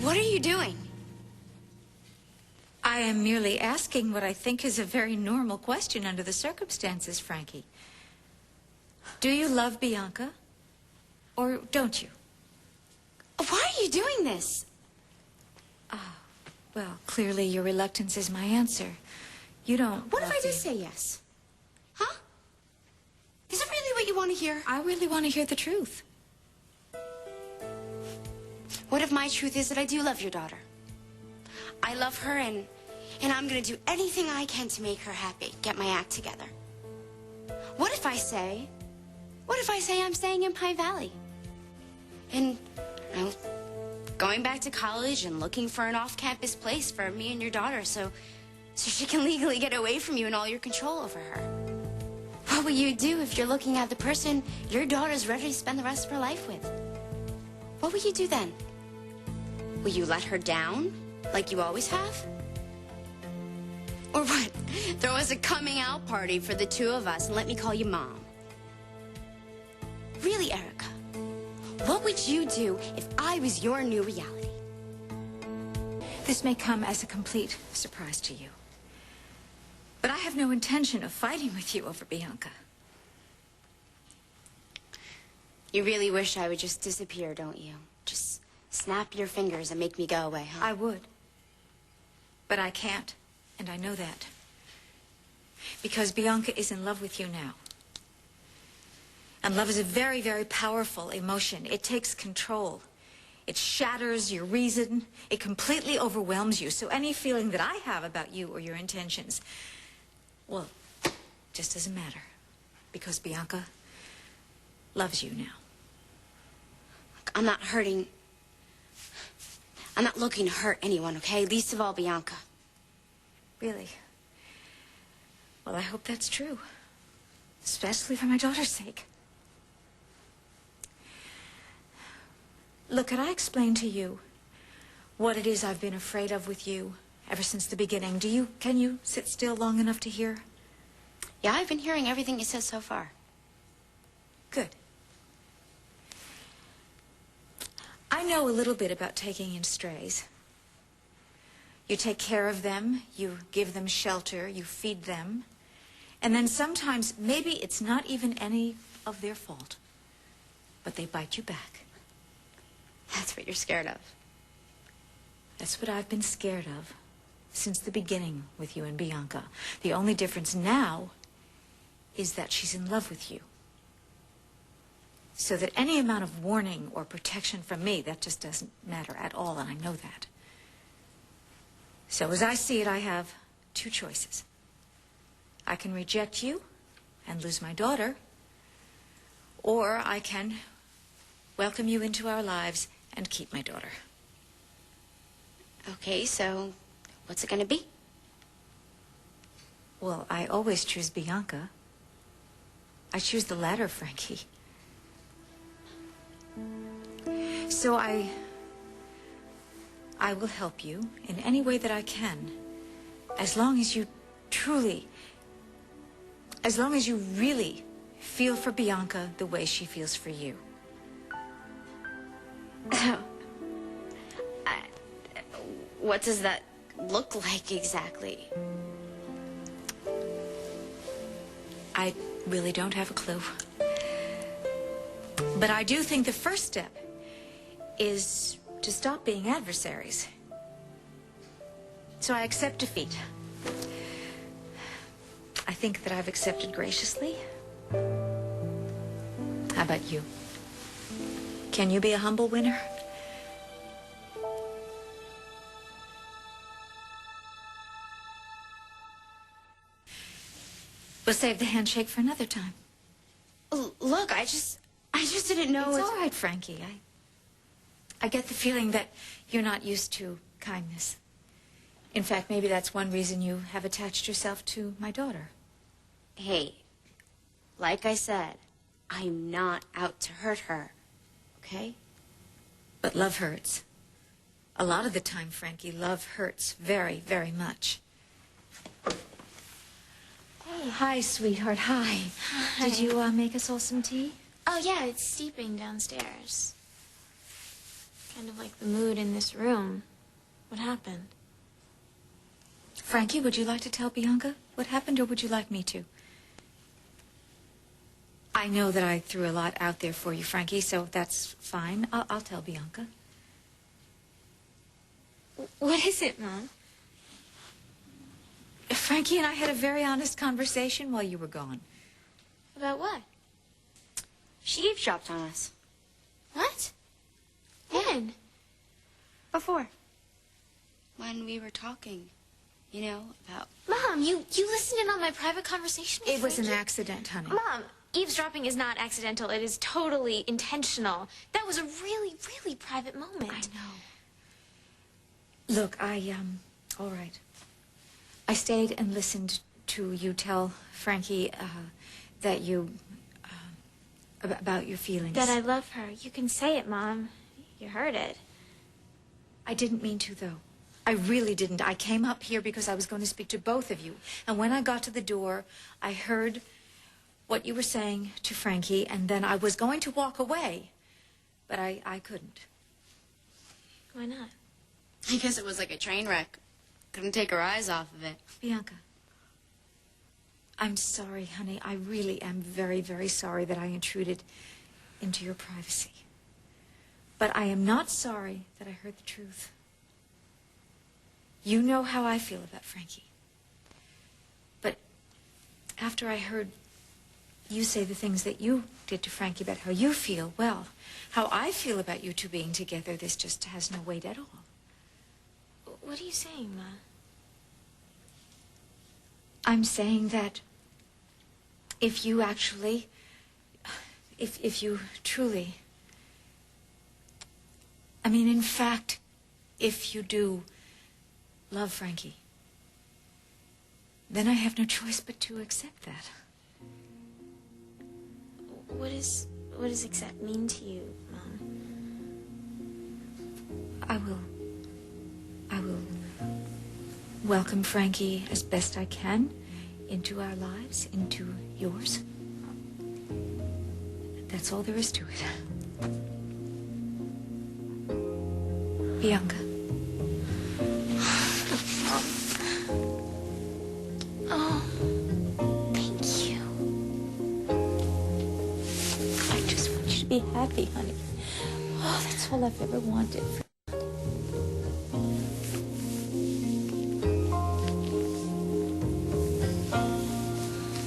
What are you doing? I am merely asking what I think is a very normal question under the circumstances, Frankie. Do you love Bianca? Or don't you? Why are you doing this? Well, clearly your reluctance is my answer. You don't What if love I just Bi- say yes? Huh? Is it really what you want to hear? I really want to hear the truth. What if my truth is that I do love your daughter? I love her, and I'm going to do anything I can to make her happy, get my act together. What if I say I'm staying in Pine Valley? And, you know, going back to college and looking for an off-campus place for me and your daughter so she can legally get away from you and all your control over her. What will you do if you're looking at the person your daughter's ready to spend the rest of her life with? What will you do then? Will you let her down, like you always have? Or what? Throw us a coming out party for the two of us and let me call you Mom. Really, Erica, what would you do if I was your new reality? This may come as a complete surprise to you. But I have no intention of fighting with you over Bianca. You really wish I would just disappear, don't you? Just snap your fingers and make me go away, huh? I would. But I can't, and I know that. Because Bianca is in love with you now. And love is a very, very powerful emotion. It takes control. It shatters your reason. It completely overwhelms you. So any feeling that I have about you or your intentions, well, just doesn't matter. Because Bianca loves you now. I'm not looking to hurt anyone, okay? Least of all Bianca. Really? Well, I hope that's true. Especially for my daughter's sake. Look, could I explain to you what it is I've been afraid of with you ever since the beginning? Can you sit still long enough to hear? Yeah, I've been hearing everything you said so far. Good. I know a little bit about taking in strays. You take care of them, you give them shelter, you feed them, and then sometimes maybe it's not even any of their fault, but they bite you back. That's what you're scared of. That's what I've been scared of since the beginning with you and Bianca. The only difference now is that she's in love with you. So that any amount of warning or protection from me, that just doesn't matter at all, and I know that. So as I see it, I have two choices. I can reject you and lose my daughter, or I can welcome you into our lives and keep my daughter. Okay, so what's it gonna be? Well, I always choose Bianca. I choose the latter, Frankie. So I will help you in any way that I can, as long as you really feel for Bianca the way she feels for you. What does that look like exactly? I really don't have a clue. But I do think the first step is to stop being adversaries. So I accept defeat. I think that I've accepted graciously. How about you? Can you be a humble winner? We'll save the handshake for another time. Look, I just didn't know. It's all right, Frankie. I get the feeling that you're not used to kindness. In fact, maybe that's one reason you have attached yourself to my daughter. Hey, like I said, I'm not out to hurt her, okay? But love hurts. A lot of the time, Frankie, love hurts very, very much. Hey, hi, sweetheart, hi. Hi. Did you make us all some tea? Oh, yeah, it's steeping downstairs. kind of like the mood in this room. What happened? Frankie, would you like to tell Bianca what happened, or would you like me to? I know that I threw a lot out there for you, Frankie, so that's fine. I'll tell Bianca. What is it, Mom? Frankie and I had a very honest conversation while you were gone. About what? She eavesdropped on us. What? When? Before. When we were talking, you know, about... Mom, you listened in on my private conversation with It was an Frankie? accident, honey. Mom, eavesdropping is not accidental. It is totally intentional. That was a really, really private moment. I know. Look, all right. I stayed and listened to you tell Frankie that you, about your feelings. That I love her. You can say it, Mom. You heard it. I didn't mean to, though. I really didn't. I came up here because I was going to speak to both of you. And when I got to the door, I heard what you were saying to Frankie, and then I was going to walk away, but I couldn't. Why not? I guess it was like a train wreck. Couldn't take her eyes off of it. Bianca, I'm sorry, honey. I really am very, very sorry that I intruded into your privacy. But I am not sorry that I heard the truth. You know how I feel about Frankie. But after I heard you say the things that you did to Frankie about how you feel, well, how I feel about you two being together, this just has no weight at all. What are you saying, Ma? I'm saying that if you actually, if you truly, I mean, in fact, if you do love Frankie, then I have no choice but to accept that. What does accept mean to you, Mom? I will welcome Frankie as best I can into our lives, into yours. That's all there is to it. Bianca. Oh, thank you. I just want you to be happy, honey. Oh, that's all I've ever wanted.